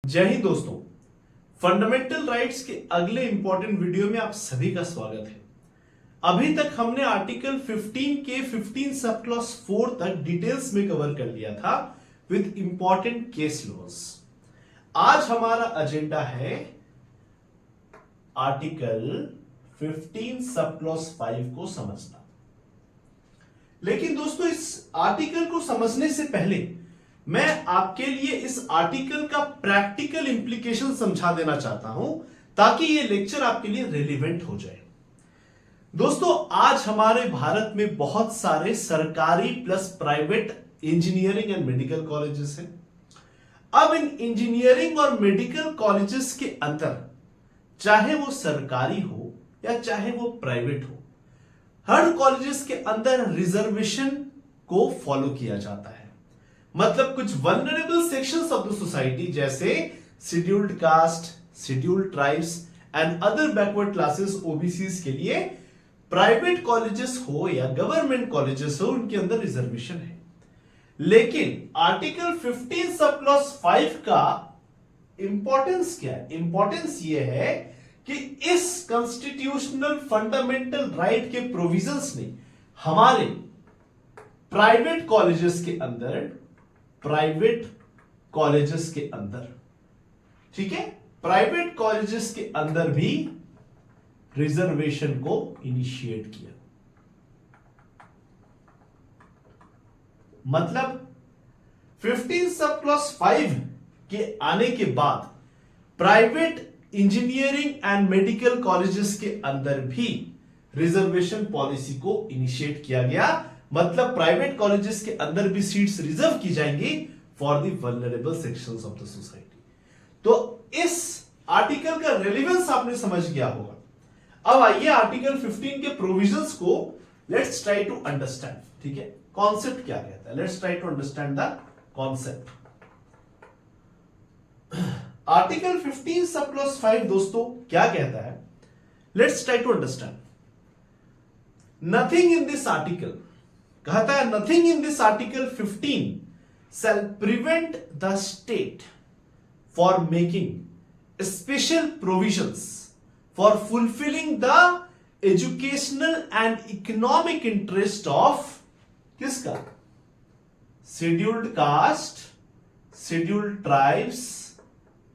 जय हिंद दोस्तों। Fundamental rights के अगले इंपॉर्टेंट वीडियो में आप सभी का स्वागत है। अभी तक हमने आर्टिकल 15 के 15 सब क्लॉज 4 तक डिटेल्स में कवर कर लिया था विद इंपॉर्टेंट केस लॉज। आज हमारा एजेंडा है आर्टिकल 15 सब क्लॉज 5 को समझना। लेकिन दोस्तों, इस आर्टिकल को समझने से पहले मैं आपके लिए इस आर्टिकल का प्रैक्टिकल इंप्लीकेशन समझा देना चाहता हूं ताकि यह लेक्चर आपके लिए रेलिवेंट हो जाए। दोस्तों, आज हमारे भारत में बहुत सारे सरकारी plus private engineering and medical colleges हैं। अब इन इंजीनियरिंग और मेडिकल कॉलेजेस के अंदर, चाहे वो सरकारी हो या चाहे वो प्राइवेट हो, हर कॉलेजेस के अंदर रिजर्वेशन को फॉलो किया जाता है। मतलब कुछ vulnerable sections of the society जैसे scheduled caste, scheduled tribes and other backward classes OBCs के लिए प्राइवेट कॉलेजेस हो या गवर्नमेंट कॉलेजेस हो, उनके अंदर रिजर्वेशन है। लेकिन आर्टिकल 15 सब क्लॉज 5 का इंपॉर्टेंस क्या है? इंपॉर्टेंस यह है कि इस कॉन्स्टिट्यूशनल फंडामेंटल राइट के प्रोविजंस ने हमारे प्राइवेट कॉलेजेस के अंदर, ठीक है, प्राइवेट कॉलेजेस के अंदर भी रिजर्वेशन को इनिशिएट किया। मतलब 15 सब क्लॉज 5 के आने के बाद private engineering and medical colleges के अंदर भी रिजर्वेशन पॉलिसी को इनिशिएट किया गया। मतलब प्राइवेट कॉलेजेस के अंदर भी सीट्स रिजर्व की जाएंगी for the vulnerable sections of the society. तो इस आर्टिकल का रेलेवेंस आपने समझ गया होगा। अब आइए आर्टिकल 15 के प्रोविजंस को लेट्स ट्राई टू अंडरस्टैंड। ठीक है, कॉन्सेप्ट क्या कहता है, let's try to understand the concept. Article 15 sub clause 5 दोस्तों क्या कहता है, let's try to understand. Nothing in this article, कहता है nothing in this article 15 shall prevent the state for making special provisions for fulfilling the educational and economic interest of किसका? Scheduled caste, scheduled tribes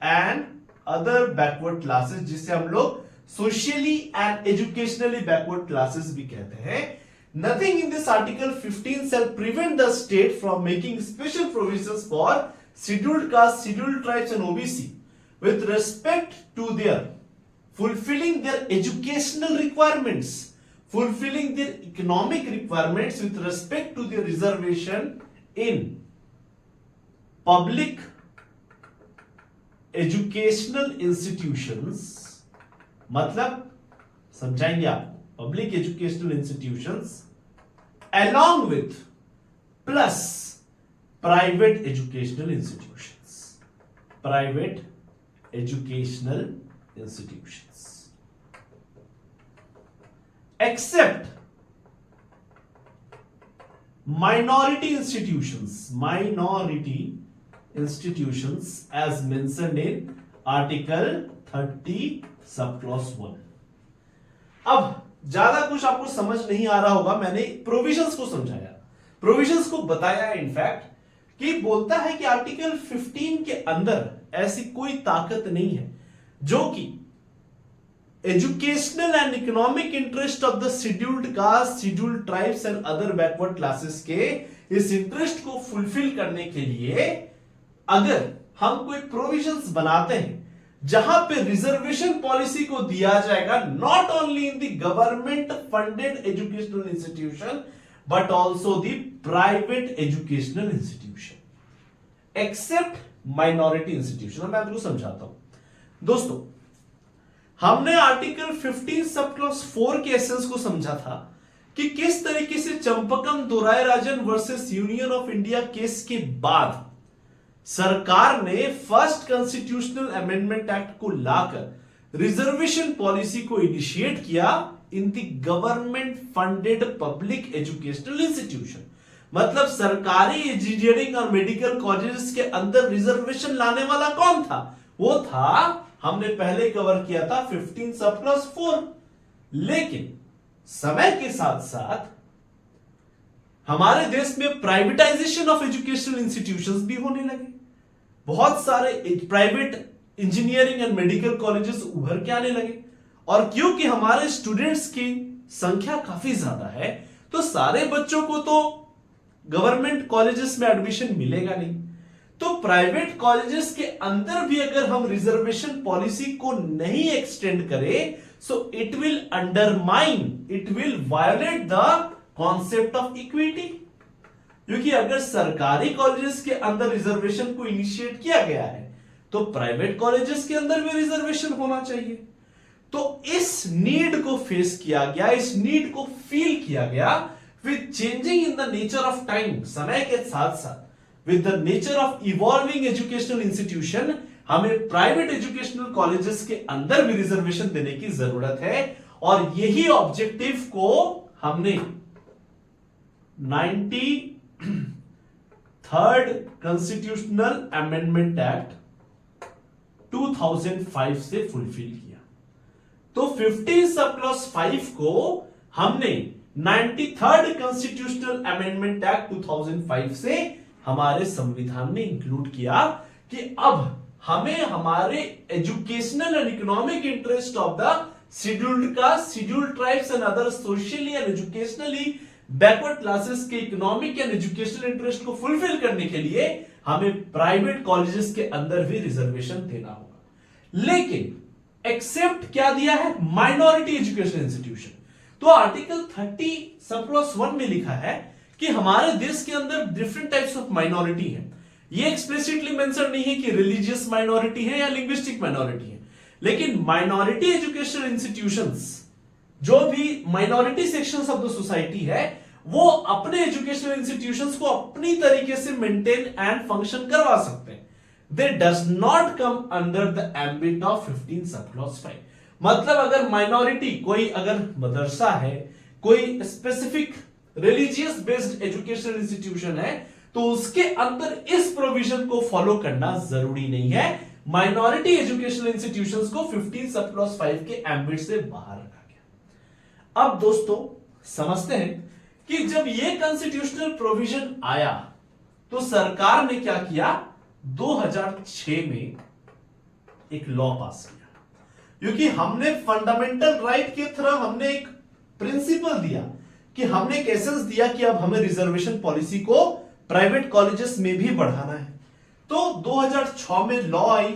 and other backward classes, जिसे हम लोग socially and educationally backward classes भी कहते हैं। Nothing in this article 15 shall prevent the state from making special provisions for scheduled caste, scheduled tribes and OBC with respect to their fulfilling their educational requirements, fulfilling their economic requirements with respect to their reservation in public educational institutions। मतलब समझाएंगे आप, public educational institutions along with plus private educational institutions, private educational institutions, except minority institutions as mentioned in article 30 sub clause 1। अब ज्यादा कुछ आपको समझ नहीं आ रहा होगा, मैंने प्रोविजंस को समझाया, प्रोविजंस को बताया इनफैक्ट, कि बोलता है कि आर्टिकल 15 के अंदर ऐसी कोई ताकत नहीं है जो कि educational and economic interest of the scheduled caste, scheduled tribes and other backward classes के इस इंटरेस्ट को फुलफिल करने के लिए अगर हम कोई प्रोविजंस बनाते हैं जहां पे रिजर्वेशन पॉलिसी को दिया जाएगा not only in the government funded educational institution but also the private educational institution except minority institution. मैं आपको समझाता हूं। दोस्तों, हमने आर्टिकल 15 सब क्लॉज 4 के एसेंस को समझा था कि किस तरीके से Champakam Dorairajan versus Union of India case के बाद सरकार ने फर्स्ट कॉन्स्टिट्यूशनल अमेंडमेंट एक्ट को लाकर रिजर्वेशन पॉलिसी को इनिशिएट किया in the government funded public educational institution. मतलब सरकारी इंजीनियरिंग और मेडिकल कॉलेजेस के अंदर रिजर्वेशन लाने वाला कौन था? वो था, हमने पहले कवर किया था 15 सब प्लस 4। लेकिन समय के साथ साथ हमारे देश में प्राइवेटाइजेशन ऑफ एजुकेशनल इंस्टीट्यूशंस भी होने लगे। बहुत सारे private engineering and medical colleges उभर के आने लगे, और क्योंकि हमारे स्टूडेंट्स की संख्या काफी ज्यादा है, तो सारे बच्चों को तो गवर्नमेंट कॉलेजेस में एडमिशन मिलेगा नहीं। तो प्राइवेट कॉलेजेस के अंदर भी अगर हम रिजर्वेशन पॉलिसी को नहीं एक्सटेंड करें, सो it will undermine, it will violet the concept of equity. क्योंकि अगर सरकारी कॉलेजेस के अंदर रिजर्वेशन को इनिशिएट किया गया है, तो प्राइवेट कॉलेजेस के अंदर भी रिजर्वेशन होना चाहिए। तो इस नीड को फेस किया गया, इस नीड को फील किया गया with changing in the nature of time, समय के साथ साथ with the nature of evolving educational institution, हमें प्राइवेट एजुकेशनल कॉलेजेस के अंदर भी रिजर्वेशन देने की जरूरत है। और यही ऑब्जेक्टिव को हमने 93rd कॉन्स्टिट्यूशनल अमेंडमेंट एक्ट 2005 से फुलफिल किया। तो 15 सब प्लस 5 को हमने 93rd कॉन्स्टिट्यूशनल अमेंडमेंट एक्ट 2005 से हमारे संविधान में इंक्लूड किया कि अब हमें हमारे educational and economic interest of the scheduled caste, scheduled tribes and other socially and educationally backward classes के इकोनॉमिक एंड एजुकेशनल इंटरेस्ट को फुलफिल करने के लिए हमें प्राइवेट कॉलेजेस के अंदर भी रिजर्वेशन देना होगा। लेकिन एक्सेप्ट क्या दिया है? Minority educational institution. तो आर्टिकल 30 सब क्लॉज 1 में लिखा है कि हमारे देश के अंदर डिफरेंट टाइप्स ऑफ माइनॉरिटी है। ये एक्सप्लिसिटली मेंशन नहीं है कि रिलीजियस माइनॉरिटी है या लिंग्विस्टिक माइनॉरिटी है, लेकिन माइनॉरिटी एजुकेशनल इंस्टीट्यूशंस, जो भी minority sections of the society है, वो अपने एजुकेशनल इंस्टीट्यूशंस को अपनी तरीके से मेंटेन एंड फंक्शन करवा सकते हैं। दे does not come under the ambit of 15 sub clause 5। मतलब अगर माइनॉरिटी, कोई अगर मदरसा है, कोई specific religious based educational institution है, तो उसके अंदर इस प्रोविजन को फॉलो करना जरूरी नहीं है। माइनॉरिटी एजुकेशनल इंस्टीट्यूशंस को 15 सब क्लॉज 5 के एम्बिट से बाहर रखा गया। अब दोस्तों समझते हैं कि जब ये कॉन्स्टिट्यूशनल प्रोविजन आया, तो सरकार ने क्या किया? 2006 में एक लॉ पास किया, क्योंकि हमने फंडामेंटल राइट के थ्रू हमने एक प्रिंसिपल दिया कि हमने एक एसेंस दिया कि अब हमें रिजर्वेशन पॉलिसी को प्राइवेट कॉलेजेस में भी बढ़ाना है। तो 2006 में लॉ आई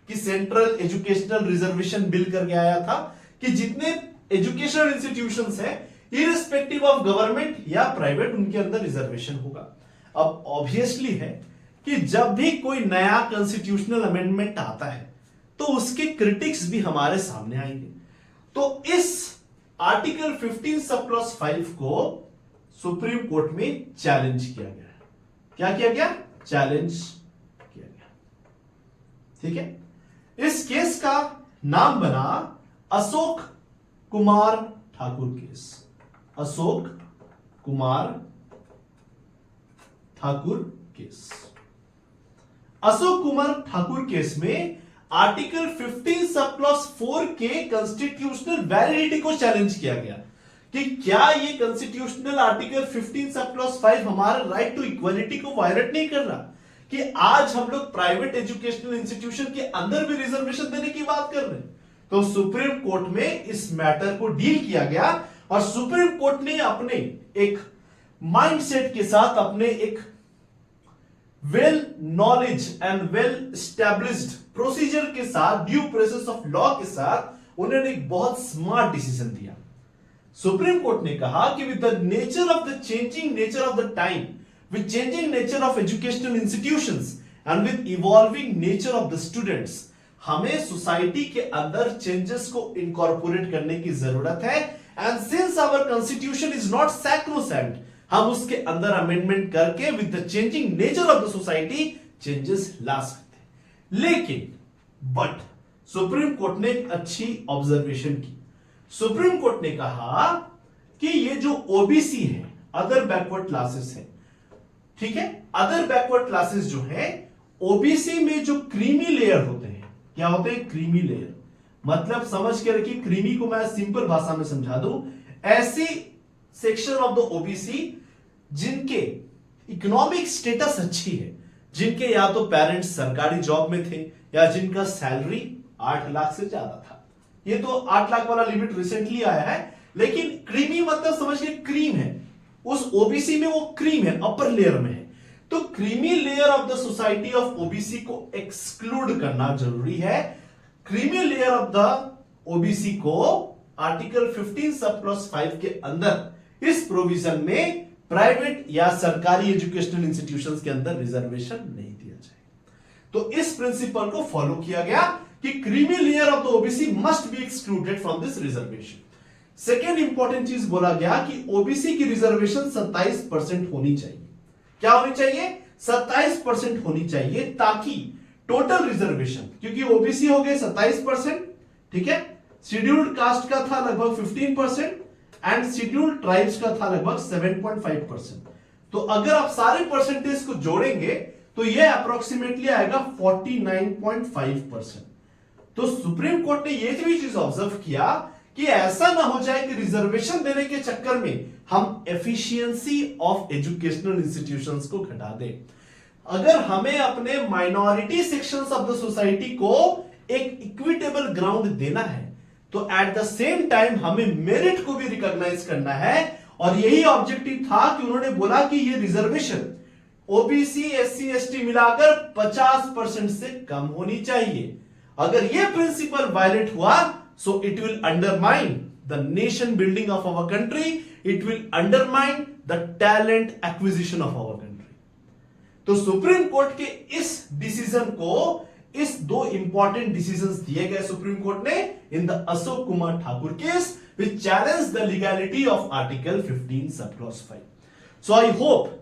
कि सेंट्रल एजुकेशनल रिजर्वेशन बिल करके आया था कि जितने एजुकेशनल इंस्टीट्यूशंस हैं, इररिस्पेक्टिव ऑफ गवर्नमेंट या प्राइवेट, उनके अंदर रिजर्वेशन होगा। अब ऑब्वियसली है कि जब भी कोई नया कॉन्स्टिट्यूशनल अमेंडमेंट आता है, तो उसके क्रिटिक्स भी हमारे सामने आएंगे। तो इस आर्टिकल 15 सब क्लॉज 5 को सुप्रीम कोर्ट में चैलेंज किया गया है। क्या किया गया? चैलेंज किया गया। ठीक है। इस केस का नाम बना Ashok Kumar Thakur case. Ashok Kumar Thakur case. Ashok Kumar Thakur case में आर्टिकल 15 सब क्लॉज 4 के कॉन्स्टिट्यूशनल वैलिडिटी को चैलेंज किया गया कि क्या ये कॉन्स्टिट्यूशनल आर्टिकल 15 सब क्लॉज 5 हमारे राइट टू इक्वालिटी को वायलेट नहीं कर रहा, कि आज हम लोग प्राइवेट एजुकेशनल इंस्टीट्यूशन के अंदर भी रिजर्वेशन देने की बात कर रहे हैं। तो सुप्रीम कोर्ट में इस मैटर को डील किया गया, और सुप्रीम कोर्ट ने अपने एक माइंडसेट के साथ, अपने एक well knowledge and well established procedure के साथ, ड्यू प्रोसेस ऑफ लॉ के साथ, उन्होंने एक बहुत स्मार्ट डिसीजन दिया। सुप्रीम कोर्ट ने कहा कि with the nature of the changing nature of the time, with changing nature of educational institutions and with evolving nature of the students, हमें सोसाइटी के अंदर चेंजेस को इनकॉर्पोरेट करने की जरूरत है। And since our constitution is not sacrosanct, हम उसके अंदर अमेंडमेंट करके with the changing nature of the society changes ला सकते हैं। लेकिन बट सुप्रीम कोर्ट ने एक अच्छी ऑब्जर्वेशन की। सुप्रीम कोर्ट ने कहा कि ये जो ओबीसी है, अदर बैकवर्ड क्लासेस है, ठीक है, अदर बैकवर्ड क्लासेस जो है, ओबीसी में जो क्रीमी लेयर होते हैं, क्या होते हैं? Creamy layer. मतलब समझ के रखिए, क्रीमी को मैं सिंपल भाषा में समझा दूं, ऐसी सेक्शन ऑफ द ओबीसी जिनके इकोनॉमिक स्टेटस अच्छी है, जिनके या तो पेरेंट्स सरकारी जॉब में थे या जिनका सैलरी 8 लाख से ज्यादा था। ये तो 8 लाख वाला लिमिट रिसेंटली आया है, लेकिन क्रीमी मतलब समझिए क्रीम है, उस ओबीसी में वो क्रीम है, अपर लेयर में है। तो creamy layer of the society of OBC को एक्सक्लूड करना जरूरी है। Creamy layer of the OBC को आर्टिकल 15 सब क्लॉज 5 के अंदर इस प्रोविजन में प्राइवेट या सरकारी एजुकेशनल इंस्टीट्यूशंस के अंदर रिजर्वेशन नहीं दिया जाएगा। तो इस प्रिंसिपल को फॉलो किया गया कि creamy layer of the OBC must be excluded from this reservation. Second important चीज बोला गया कि ओबीसी की रिजर्वेशन 27% होनी चाहिए। क्या होनी चाहिए? 27% होनी चाहिए, ताकि टोटल रिजर्वेशन, क्योंकि ओबीसी हो गए 27%, ठीक है, शेड्यूल्ड कास्ट का था लगभग 15% एंड शेड्यूल्ड ट्राइब्स का था लगभग 7.5%। तो अगर आप सारे परसेंटेज को जोड़ेंगे तो यह अप्रोक्सीमेटली आएगा 49.5%। तो सुप्रीम कोर्ट ने यह भी चीज ऑब्जर्व किया कि ऐसा ना हो जाए कि रिजर्वेशन देने के चक्कर में हम एफिशिएंसी ऑफ एजुकेशनल इंस्टीट्यूशंस को घटा दें। अगर हमें अपने minority sections of the society को एक इक्विटेबल ग्राउंड देना है, तो एट द सेम टाइम हमें मेरिट को भी रिकॉग्नाइज करना है। और यही ऑब्जेक्टिव था कि उन्होंने बोला कि ये रिजर्वेशन ओबीसी एससी एसटी मिलाकर 50% से कम होनी चाहिए। अगर यह प्रिंसिपल वायलेट हुआ, so it will undermine the nation building of our country, it will undermine the talent acquisition of our country. तो सुप्रीम कोर्ट के इस डिसीजन को, इस दो इंपॉर्टेंट डिसीजंस दिए गए सुप्रीम कोर्ट ने in the Ashok Kumar Thakur case which challenge the legality of article 15 sub clause 5। So I hope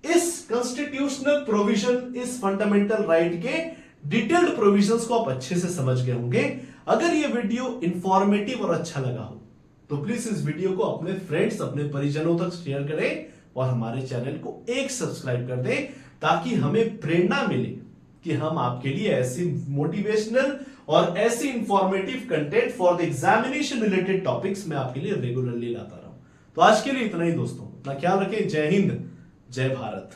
इस कॉन्स्टिट्यूशनल प्रोविजन, इस फंडामेंटल राइट के डिटेल्ड प्रोविजंस को आप अच्छे से समझ गए होंगे। अगर ये वीडियो इंफॉर्मेटिव और अच्छा लगा हो तो प्लीज इस वीडियो को अपने फ्रेंड्स, अपने परिजनों तक शेयर करें और हमारे चैनल को एक सब्सक्राइब कर दें, ताकि हमें प्रेरणा मिले कि हम आपके लिए ऐसी मोटिवेशनल और ऐसी informative content for the examination related topics मैं आपके लिए रेगुलरली लाता रहूं। तो आज के लिए इतना ही दोस्तों, अपना ख्याल रखें। जय हिंद, जय भारत।